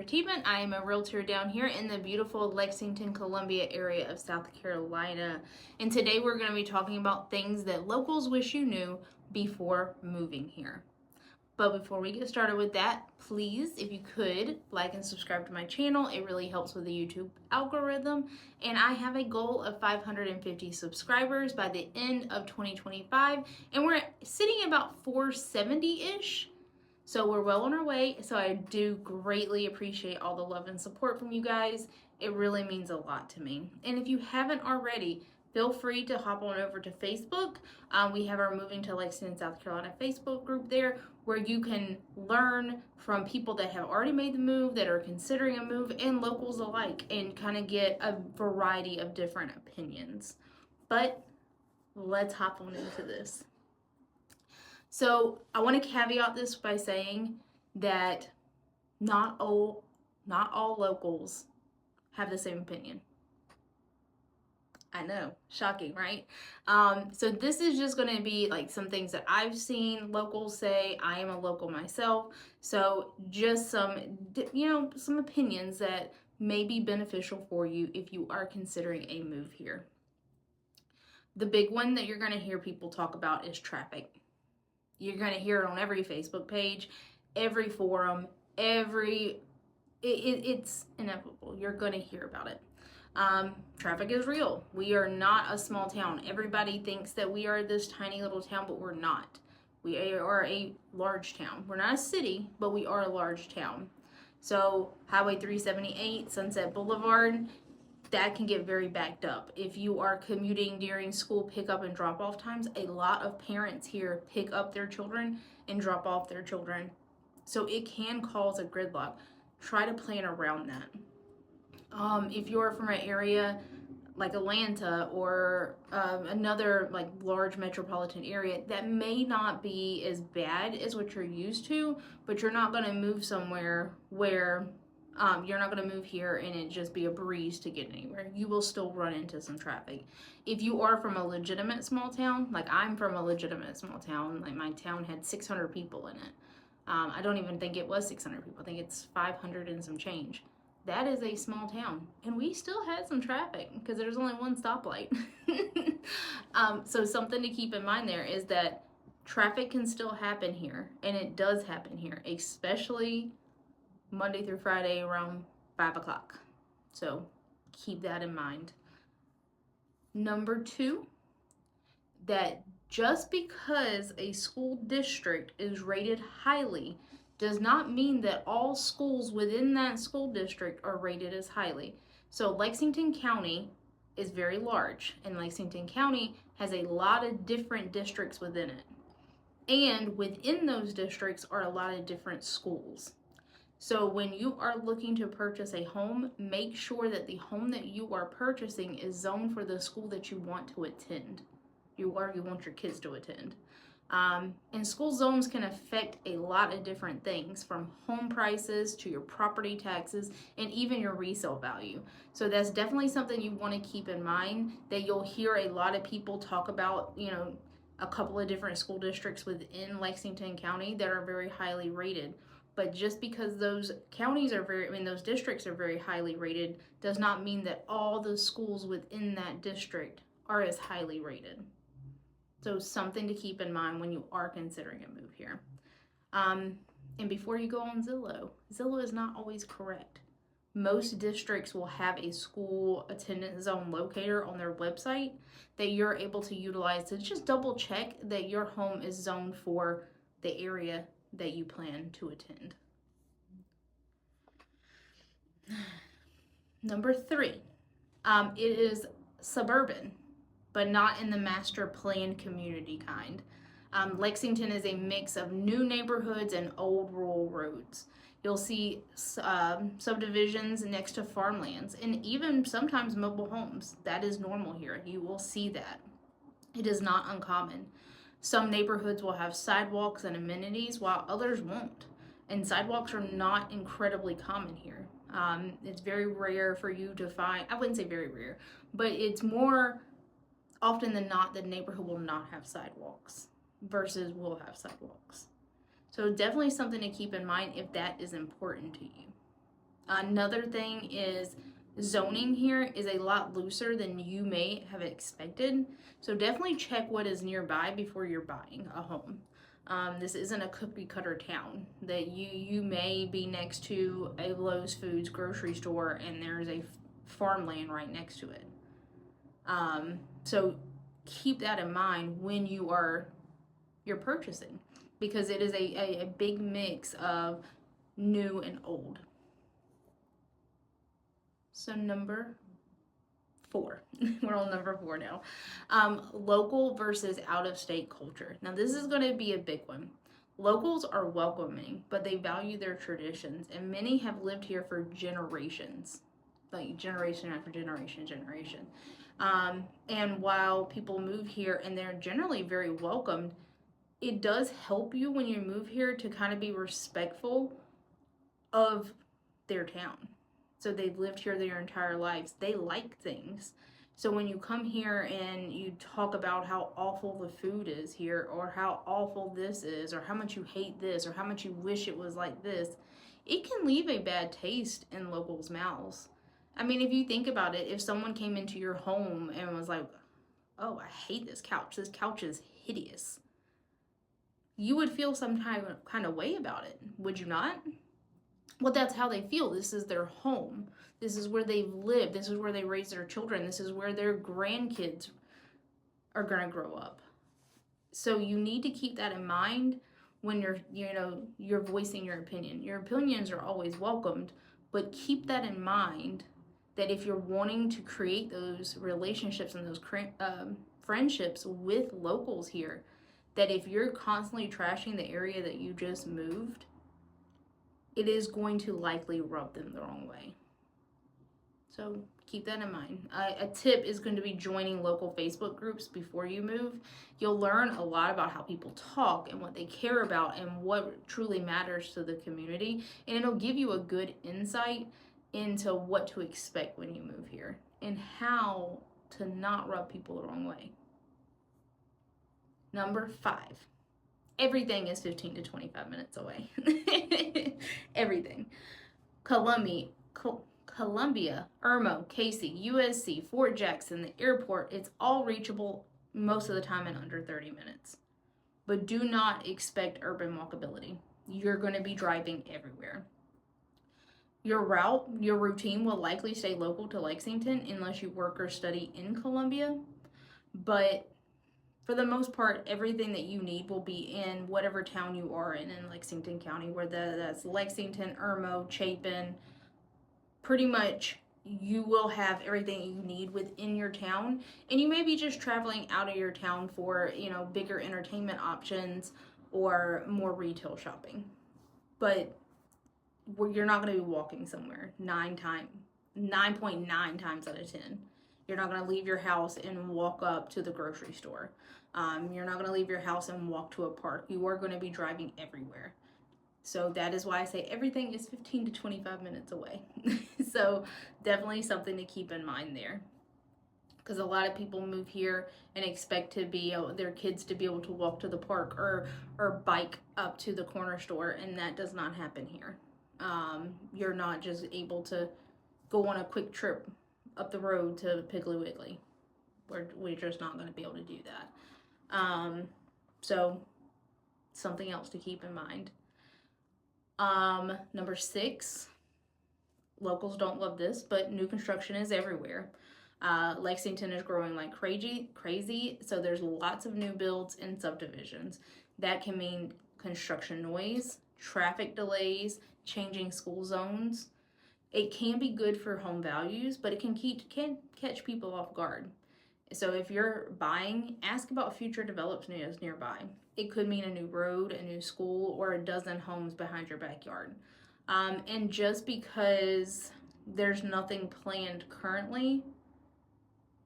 Tiemann. I am a realtor down here in the beautiful Lexington, Columbia area of South Carolina. And today we're going to be talking about things that locals wish you knew before moving here. But before we get started with that, please, if you could, like and subscribe to my channel. It really helps with the YouTube algorithm. And I have a goal of 550 subscribers by the end of 2025. And we're sitting about 470-ish. So we're well on our way. So I do greatly appreciate all the love and support from you guys. It really means a lot to me. And if you haven't already, feel free to hop on over to Facebook. We have our Moving to Lexington, South Carolina Facebook group there where you can learn from people that have already made the move, that are considering a move, and locals alike, and kind of get a variety of different opinions. But let's hop on into this. So I want to caveat this by saying that not all locals have the same opinion. I know, shocking, right? So this is just going to be like some things that I've seen locals say. I am a local myself, so just some opinions that may be beneficial for you if you are considering a move here. The big one that you're going to hear people talk about is traffic. You're going to hear it on every Facebook page, every forum, it's inevitable. You're going to hear about it. Traffic is real. We are not a small town. Everybody thinks that we are this tiny little town, but we're not. We are a large town. We're not a city, but we are a large town. So Highway 378, Sunset Boulevard, that can get very backed up. If you are commuting during school pickup and drop off times, a lot of parents here pick up their children and drop off their children. So it can cause a gridlock. Try to plan around that. If you're from an area like Atlanta or another like large metropolitan area, that may not be as bad as what you're used to, but you're not going to move somewhere where you're not going to move here and it just be a breeze to get anywhere. You will still run into some traffic. If you are from a legitimate small town, like I'm from a legitimate small town, like my town had 600 people in it. I don't even think it was 600 people. I think it's 500 and some change. That is a small town. And we still had some traffic because there's only one stoplight. So something to keep in mind there is that traffic can still happen here. And it does happen here, especially Monday through Friday around 5 o'clock. So keep that in mind. Number 2, that just because a school district is rated highly does not mean that all schools within that school district are rated as highly. So Lexington County is very large, and Lexington County has a lot of different districts within it. And within those districts are a lot of different schools. So when you are looking to purchase a home, make sure that the home that you are purchasing is zoned for the school that you want to attend. You want your kids to attend. And school zones can affect a lot of different things, from home prices to your property taxes and even your resale value. So that's definitely something you want to keep in mind, that you'll hear a lot of people talk about, a couple of different school districts within Lexington County that are very highly rated. But just because those those districts are very highly rated does not mean that all the schools within that district are as highly rated. So something to keep in mind when you are considering a move here. And before you go on Zillow is not always correct. Most districts will have a school attendance zone locator on their website that you're able to utilize to just double check that your home is zoned for the area that you plan to attend. Number 3, it is suburban, but not in the master plan community kind. Lexington is a mix of new neighborhoods and old rural roads. You'll see subdivisions next to farmlands and even sometimes mobile homes. That is normal here. You will see that. It is not uncommon. Some neighborhoods will have sidewalks and amenities while others won't. And sidewalks are not incredibly common here. It's very rare for you to find, I wouldn't say very rare, but it's more often than not the neighborhood will not have sidewalks versus will have sidewalks. So definitely something to keep in mind if that is important to you. Another thing is zoning here is a lot looser than you may have expected. So definitely check what is nearby before you're buying a home. This isn't a cookie cutter town that you may be next to a Lowe's Foods grocery store and there's a farmland right next to it. So keep that in mind when you're purchasing, because it is a big mix of new and old. So number 4, we're on number 4 now. Local versus out of state culture. Now this is going to be a big one. Locals are welcoming, but they value their traditions, and many have lived here for generations, like generation after generation. And while people move here and they're generally very welcomed, it does help you when you move here to kind of be respectful of their town. So they've lived here their entire lives. They like things. So when you come here and you talk about how awful the food is here, or how awful this is, or how much you hate this, or how much you wish it was like this, it can leave a bad taste in locals' mouths. I mean, if you think about it, if someone came into your home and was like, oh, I hate this couch is hideous, you would feel some kind of way about it, would you not? Well, that's how they feel. This is their home. This is where they've lived. This is where they raise their children. This is where their grandkids are going to grow up. So you need to keep that in mind when you're voicing your opinion. Your opinions are always welcomed, but keep that in mind that if you're wanting to create those relationships and those friendships with locals here, that if you're constantly trashing the area that you just moved, it is going to likely rub them the wrong way. So keep that in mind. A tip is going to be joining local Facebook groups before you move. You'll learn a lot about how people talk and what they care about and what truly matters to the community. And it'll give you a good insight into what to expect when you move here and how to not rub people the wrong way. Number 5. Everything is 15 to 25 minutes away. Everything. Columbia, Irmo, Casey, USC, Fort Jackson, the airport, it's all reachable most of the time in under 30 minutes. But do not expect urban walkability. You're going to be driving everywhere. Your routine will likely stay local to Lexington unless you work or study in Columbia. But for the most part, everything that you need will be in whatever town you are in Lexington County, whether that's Lexington, Irmo, Chapin. Pretty much you will have everything you need within your town, and you may be just traveling out of your town for, bigger entertainment options or more retail shopping. But you're not going to be walking somewhere 9.9 times out of 10. You're not going to leave your house and walk up to the grocery store. You're not going to leave your house and walk to a park. You are going to be driving everywhere. So that is why I say everything is 15 to 25 minutes away. So definitely something to keep in mind there. Because a lot of people move here and expect their kids to be able to walk to the park or bike up to the corner store, and that does not happen here. You're not just able to go on a quick trip up the road to Piggly Wiggly. We're just not going to be able to do that. So something else to keep in mind. Number 6, locals don't love this, but new construction is everywhere. Lexington is growing like crazy, so there's lots of new builds and subdivisions. That can mean construction noise, traffic delays, changing school zones. It can be good for home values, but it can catch people off guard. So if you're buying, ask about future developments nearby. It could mean a new road, a new school, or a dozen homes behind your backyard. And just because there's nothing planned currently,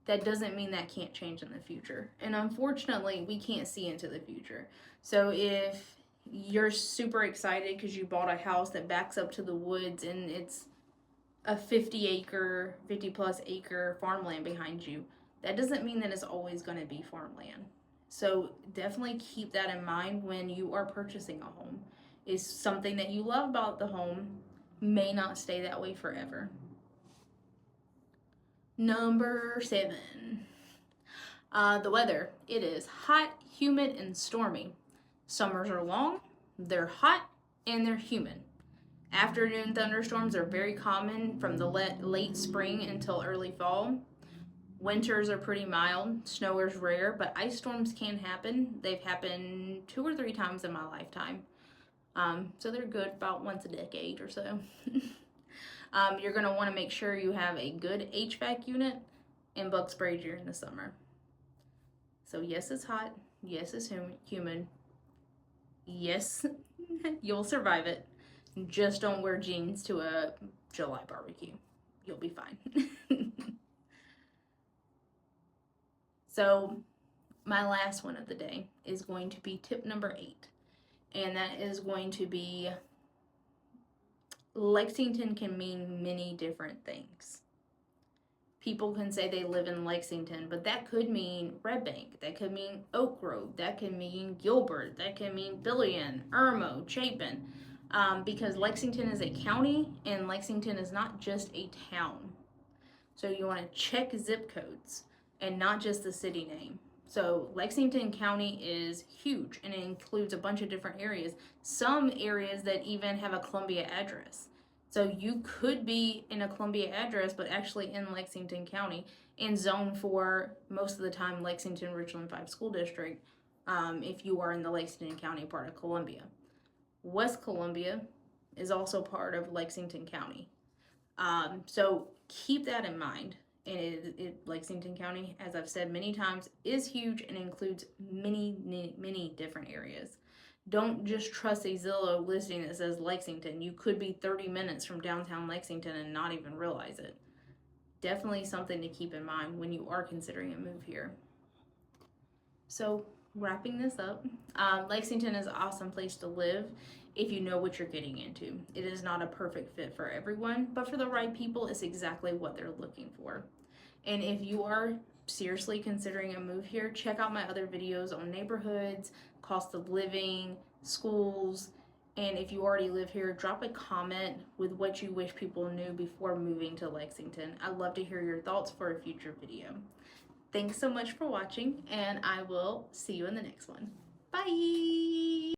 that doesn't mean that can't change in the future. And unfortunately, we can't see into the future. So if you're super excited because you bought a house that backs up to the woods and it's a 50 plus acre farmland behind you, that doesn't mean that it's always going to be farmland. So definitely keep that in mind when you are purchasing a home. Is something that you love about the home may not stay that way forever. Number 7. The weather. It is hot, humid, and stormy. Summers are long, they're hot, and they're humid. Afternoon thunderstorms are very common from the late spring until early fall. Winters are pretty mild. Snow is rare, but ice storms can happen. They've happened 2 or 3 times in my lifetime. So they're good about once a decade or so. You're going to want to make sure you have a good HVAC unit and bug spray during the summer. So yes, it's hot. Yes, it's humid. Yes, you'll survive it. Just don't wear jeans to a July barbecue. You'll be fine. So my last one of the day is going to be tip number 8. And that is going to be Lexington can mean many different things. People can say they live in Lexington, but that could mean Red Bank, that could mean Oak Grove, that can mean Gilbert, that can mean Billion, Irmo, Chapin, because Lexington is a county and Lexington is not just a town. So you want to check zip codes and not just the city name. So Lexington County is huge and it includes a bunch of different areas. Some areas that even have a Columbia address. So you could be in a Columbia address, but actually in Lexington County in zone 4, most of the time Lexington Richland 5 School District, if you are in the Lexington County part of Columbia. West Columbia is also part of Lexington County. So keep that in mind. And Lexington County, as I've said many times, is huge and includes many different areas. Don't just trust a Zillow listing that says Lexington. You could be 30 minutes from downtown Lexington and not even realize it. Definitely something to keep in mind when you are considering a move here. So wrapping this up, Lexington is an awesome place to live if you know what you're getting into. It is not a perfect fit for everyone, but for the right people, it's exactly what they're looking for. And if you are seriously considering a move here, check out my other videos on neighborhoods, cost of living, schools, and if you already live here, drop a comment with what you wish people knew before moving to Lexington. I'd love to hear your thoughts for a future video. Thanks so much for watching, and I will see you in the next one. Bye!